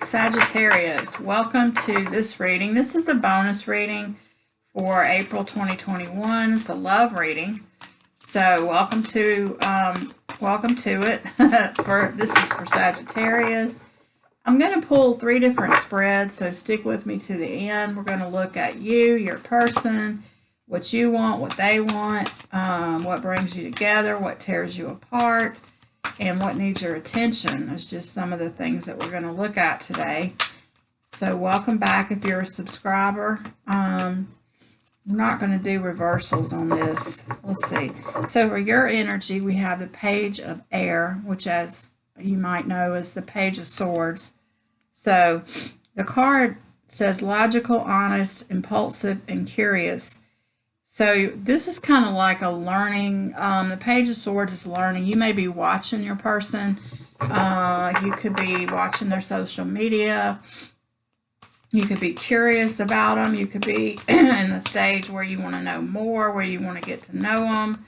Sagittarius, welcome to this reading. This is a bonus reading for April 2021. It's a love reading. So welcome to it. This is for Sagittarius. I'm going to pull 3 different spreads, so stick with me to the end. We're going to look at you, your person, what you want, what they want, what brings you together, what tears you apart, and what needs your attention. Is just some of the things that we're going to look at today. So welcome back if you're a subscriber. We're not going to do reversals on this. Let's see. So for your energy, we have the Page of Air, which, as you might know, is the Page of Swords. So the card says logical, honest, impulsive, and curious. So this is kind of like a learning. The Page of Swords is learning. You may be watching your person. You could be watching their social media. You could be curious about them. You could be in the stage where you want to know more, where you want to get to know them.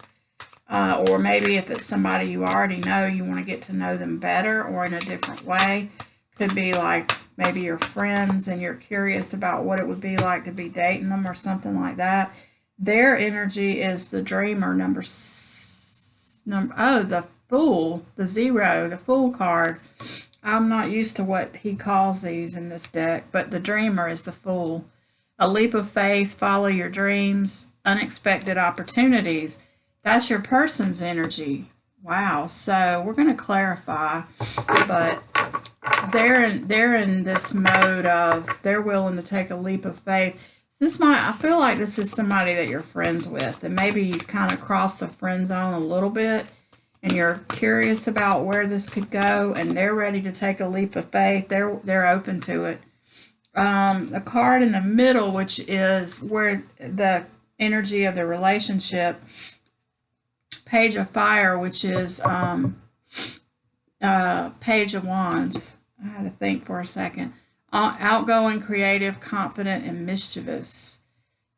Or maybe if it's somebody you already know, you want to get to know them better or in a different way. Could be like maybe your friends and you're curious about what it would be like to be dating them or something like that. Their energy is the Dreamer, the Fool, the 0, the Fool card. I'm not used to what he calls these in this deck, but the Dreamer is the Fool. A leap of faith, follow your dreams, unexpected opportunities. That's your person's energy. Wow. So we're going to clarify, but they're in this mode of they're willing to take a leap of faith. I feel like this is somebody that you're friends with, and maybe you've kind of crossed the friend zone a little bit, and you're curious about where this could go, and they're ready to take a leap of faith. They're open to it. The card in the middle, which is where the energy of the relationship, Page of Fire, which is Page of Wands. I had to think for a second. Outgoing, creative, confident, and mischievous.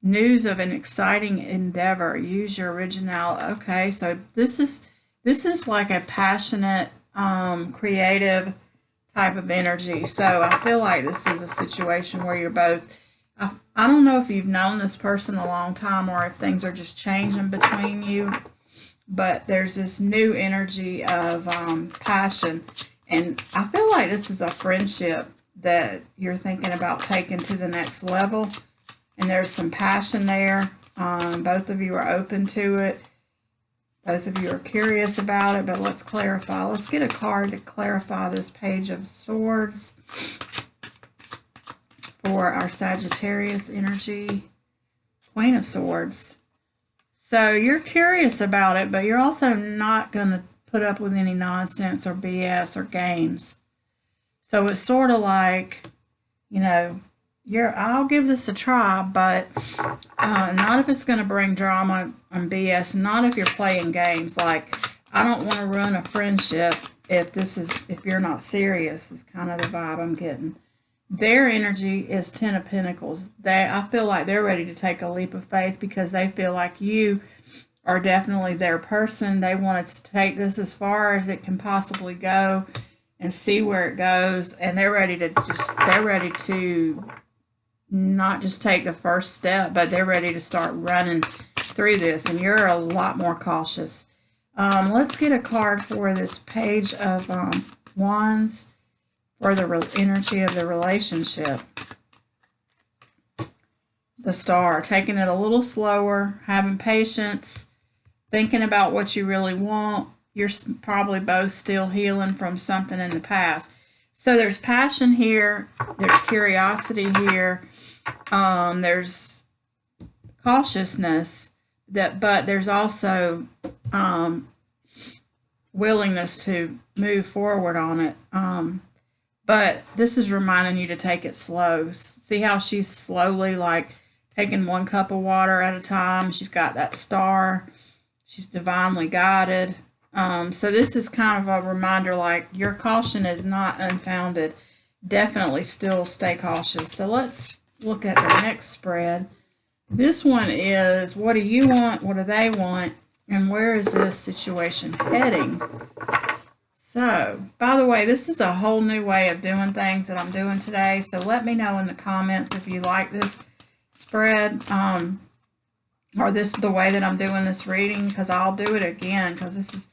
News of an exciting endeavor. Use your original. Okay, so this is like a passionate, creative type of energy. So I feel like this is a situation where you're both. I don't know if you've known this person a long time or if things are just changing between you, but there's this new energy of passion, and I feel like this is a friendship that you're thinking about taking to the next level, and there's some passion there. Both of you are open to it. Both of you are curious about it, but let's clarify. Let's get a card to clarify this Page of Swords for our Sagittarius energy. Queen of Swords. So you're curious about it, but you're also not going to put up with any nonsense or BS or games. So it's sort of like, I'll give this a try, but not if it's going to bring drama and BS. Not if you're playing games. Like, I don't want to ruin a friendship if you're not serious. Is kind of the vibe I'm getting. Their energy is 10 of Pentacles. I feel like they're ready to take a leap of faith because they feel like you are definitely their person. They want to take this as far as it can possibly go and see where it goes, and they're ready to not just take the first step, but they're ready to start running through this, and you're a lot more cautious. Let's get a card for this Page of Wands for the energy of the relationship. The Star, taking it a little slower, having patience, thinking about what you really want. You're probably both still healing from something in the past. So there's passion here. There's curiosity here. There's cautiousness, but there's also willingness to move forward on it. But this is reminding you to take it slow. See how she's slowly like taking one cup of water at a time. She's got that star. She's divinely guided. So this is kind of a reminder, like, your caution is not unfounded. Definitely still stay cautious. So let's look at the next spread. This one is, what do you want? What do they want? And where is this situation heading? So, by the way, this is a whole new way of doing things that I'm doing today. So let me know in the comments if you like this spread, or the way that I'm doing this reading, because I'll do it again, because it's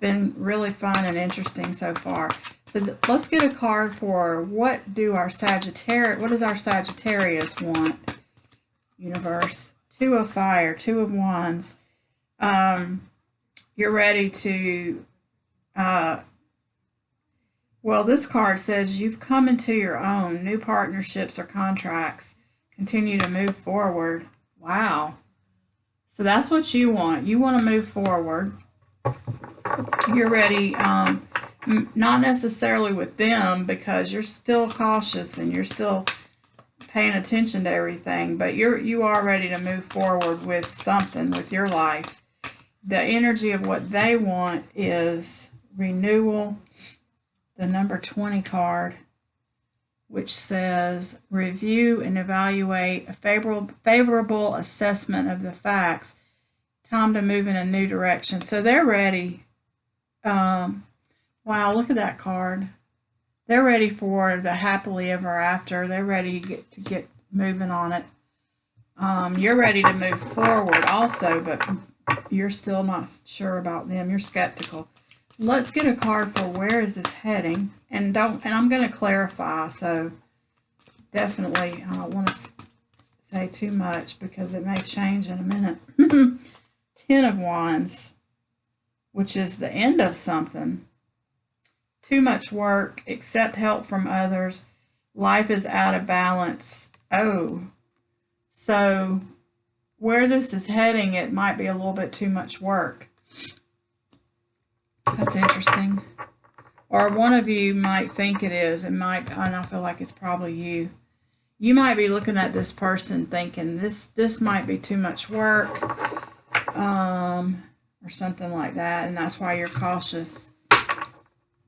been really fun and interesting so far. So let's get a card for what does our Sagittarius want? Universe. Two of Fire, Two of Wands. You're ready to, well, this card says you've come into your own, new partnerships or contracts, continue to move forward. Wow. So that's what you want. You want to move forward. You're ready, not necessarily with them, because you're still cautious and you're still paying attention to everything, but you are ready to move forward with something with your life. The energy of what they want is renewal. The number 20 card, which says review and evaluate a favorable assessment of the facts. Time to move in a new direction. So they're ready. Wow, look at that card. They're ready for the happily ever after. They're ready to get moving on it. You're ready to move forward also, but you're still not sure about them. You're skeptical. Let's get a card for where is this heading, and I'm going to clarify. So definitely, I don't want to say too much because it may change in a minute. 10 of Wands, which is the end of something. Too much work, accept help from others. Life is out of balance. Oh, so where this is heading, it might be a little bit too much work. That's interesting. Or one of you might think it is. It might, and I feel like it's probably you. You might be looking at this person thinking this might be too much work, or something like that, and that's why you're cautious,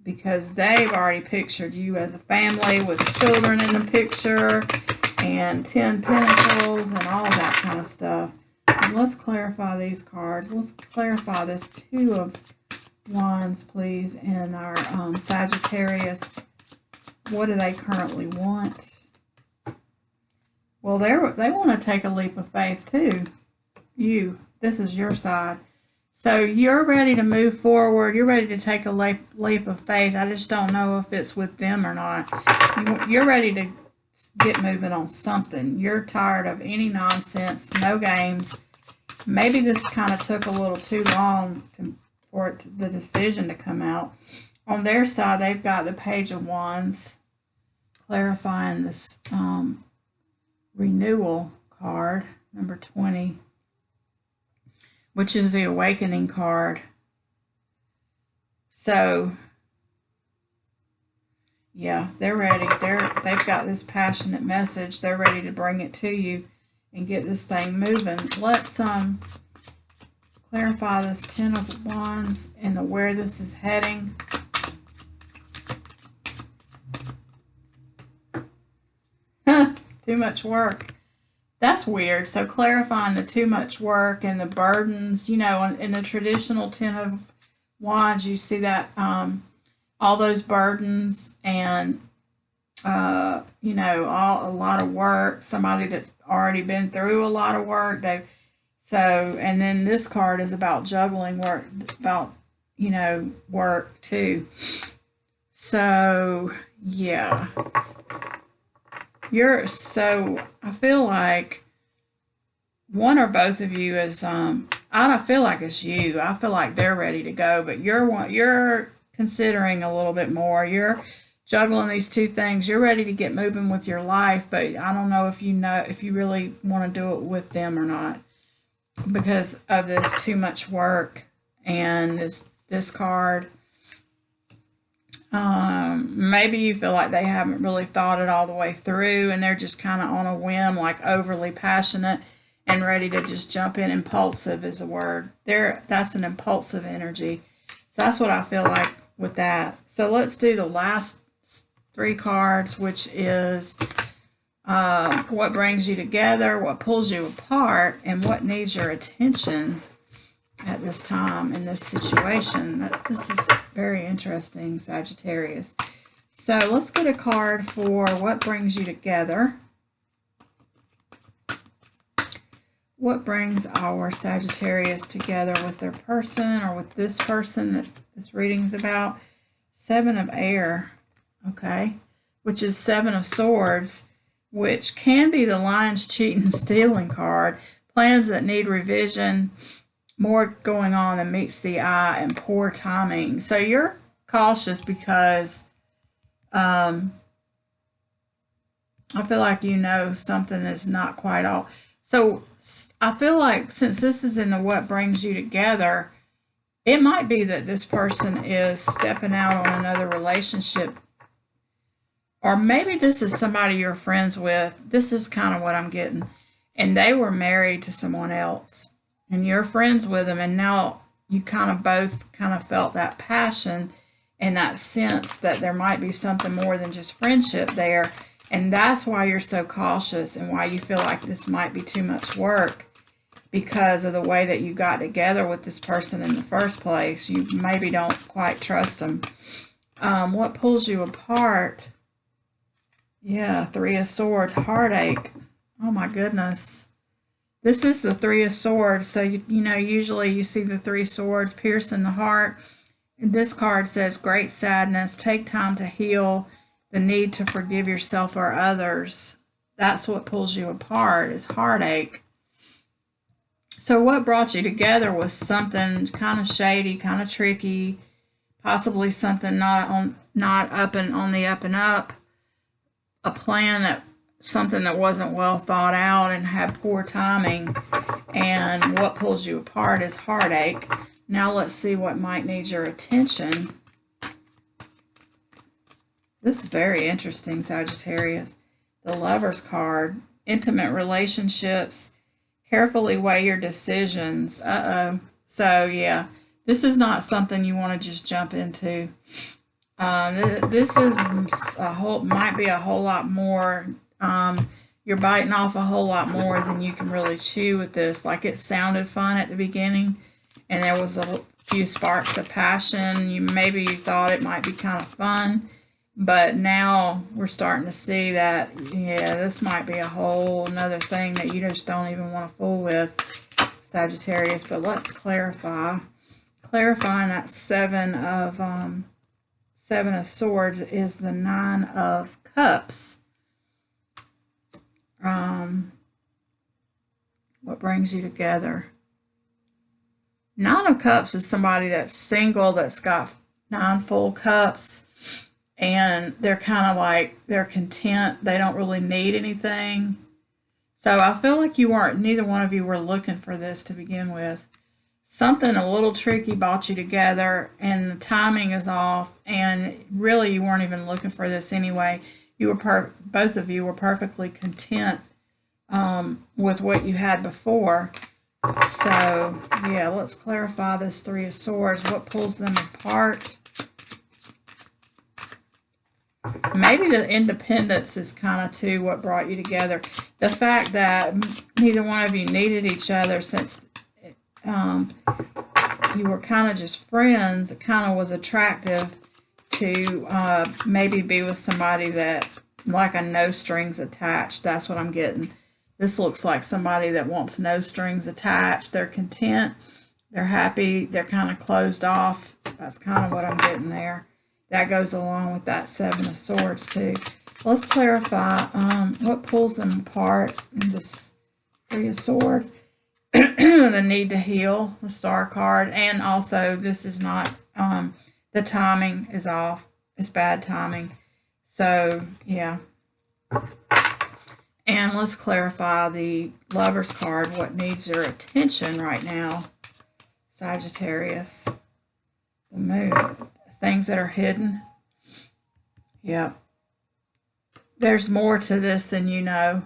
because they've already pictured you as a family with children in the picture and 10 Pentacles and all that kind of stuff. And let's clarify these cards. Let's clarify this 2 of Wands, please, and our Sagittarius. What do they currently want? Well, they want to take a leap of faith too. This is your side. So you're ready to move forward. You're ready to take a leap of faith. I just don't know if it's with them or not. You're ready to get moving on something. You're tired of any nonsense, no games. Maybe this kind of took a little too long for the decision to come out. On their side, they've got the Page of Wands, clarifying this renewal card, number 20, which is the Awakening card. So, yeah, they're ready. They've got this passionate message. They're ready to bring it to you and get this thing moving. Let's clarify this 10 of Wands and where this is heading. Too much work. That's weird. So clarifying the too much work and the burdens, in the traditional 10 of Wands, you see that all those burdens and a lot of work. Somebody that's already been through a lot of work. And then this card is about juggling work, about work too. So yeah. I feel like one or both of you is, I don't feel like it's you. I feel like they're ready to go, but you're considering a little bit more. You're juggling these two things. You're ready to get moving with your life, but I don't know if you really want to do it with them or not because of this too much work and this card. Maybe you feel like they haven't really thought it all the way through and they're just kind of on a whim, like overly passionate and ready to just jump in. Impulsive is a word. That's an impulsive energy. So that's what I feel like with that. So let's do the last 3 cards, which is what brings you together, what pulls you apart, and what needs your attention. at this time in this situation. This is very interesting, Sagittarius. So let's get a card for what brings you together. What brings our Sagittarius together with their person or with this person that this reading's about? Seven of Air, okay, which is Seven of Swords, which can be the lying, cheating, stealing card. Plans that need revision, more going on than meets the eye, and poor timing. So you're cautious because I feel like you know something is not quite all. So I feel like since this is in the what brings you together, it might be that this person is stepping out on another relationship. Or maybe this is somebody you're friends with. This is kind of what I'm getting. And they were married to someone else. And you're friends with them. And now you kind of both kind of felt that passion and that sense that there might be something more than just friendship there. And that's why you're so cautious and why you feel like this might be too much work, because of the way that you got together with this person in the first place. You maybe don't quite trust them. What pulls you apart? Yeah, Three of Swords, heartache. Oh my goodness. This is the Three of Swords. So, you know, usually you see the Three Swords piercing the heart. And this card says great sadness. Take time to heal. The need to forgive yourself or others. That's what pulls you apart, is heartache. So what brought you together was something kind of shady, kind of tricky, possibly something not up and on the up and up, a plan that something that wasn't well thought out and had poor timing. And what pulls you apart is heartache. Now let's see what might need your attention. This is very interesting, Sagittarius. The Lover's card, intimate relationships, carefully weigh your decisions. So yeah, this is not something you want to just jump into. This is might be a whole lot more. You're biting off a whole lot more than you can really chew with this. Like, it sounded fun at the beginning, and there was a few sparks of passion. Maybe you thought it might be kind of fun. But now we're starting to see that, yeah, this might be a whole another thing that you just don't even want to fool with, Sagittarius. But let's clarify. Clarifying that Seven of Swords is the Nine of Cups. What brings you together? Nine of Cups is somebody that's single, that's got 9 full cups. And they're kind of like, they're content. They don't really need anything. So I feel like neither one of you were looking for this to begin with. Something a little tricky brought you together, and the timing is off. And really, you weren't even looking for this anyway. You were both of you were perfectly content with what you had before. So yeah, let's clarify this Three of Swords. What pulls them apart? Maybe the independence is kind of too what brought you together. The fact that neither one of you needed each other, since you were kind of just friends, it kind of was attractive to maybe be with somebody that, like, a no strings attached. That's what I'm getting. This looks like somebody that wants no strings attached. They're content. They're happy. They're kind of closed off. That's kind of what I'm getting there. That goes along with that Seven of Swords too. Let's clarify what pulls them apart in this Three of Swords. The need to heal, the Star card, and also this is not, the timing is off. It's bad timing. So yeah. And let's clarify the Lover's card, what needs your attention right now, Sagittarius. The Moon. Things that are hidden. Yep. There's more to this than you know.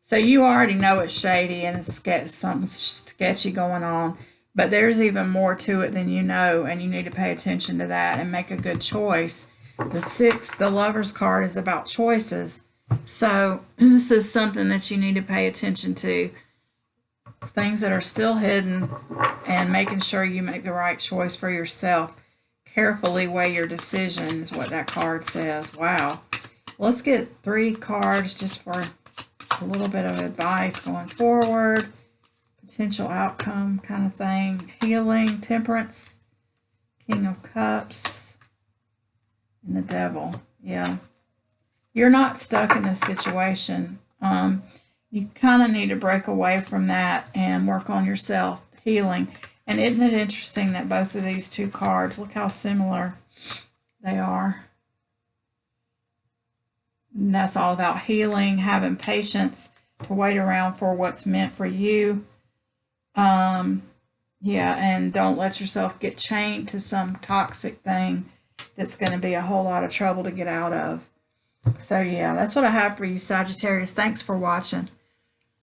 So you already know it's shady and it's something sketchy going on. But there's even more to it than you know, and you need to pay attention to that and make a good choice. The Lover's card is about choices. So this is something that you need to pay attention to. things that are still hidden, and making sure you make the right choice for yourself. Carefully weigh your decision is what that card says. Wow. Let's get 3 cards just for a little bit of advice going forward. Potential outcome kind of thing. Healing, temperance, King of Cups, and the Devil. Yeah. You're not stuck in this situation. You kind of need to break away from that and work on yourself, healing. And isn't it interesting that both of these 2 cards, look how similar they are. And that's all about healing, having patience to wait around for what's meant for you. Yeah, and don't let yourself get chained to some toxic thing that's going to be a whole lot of trouble to get out of. So yeah, that's what I have for you, Sagittarius. Thanks for watching.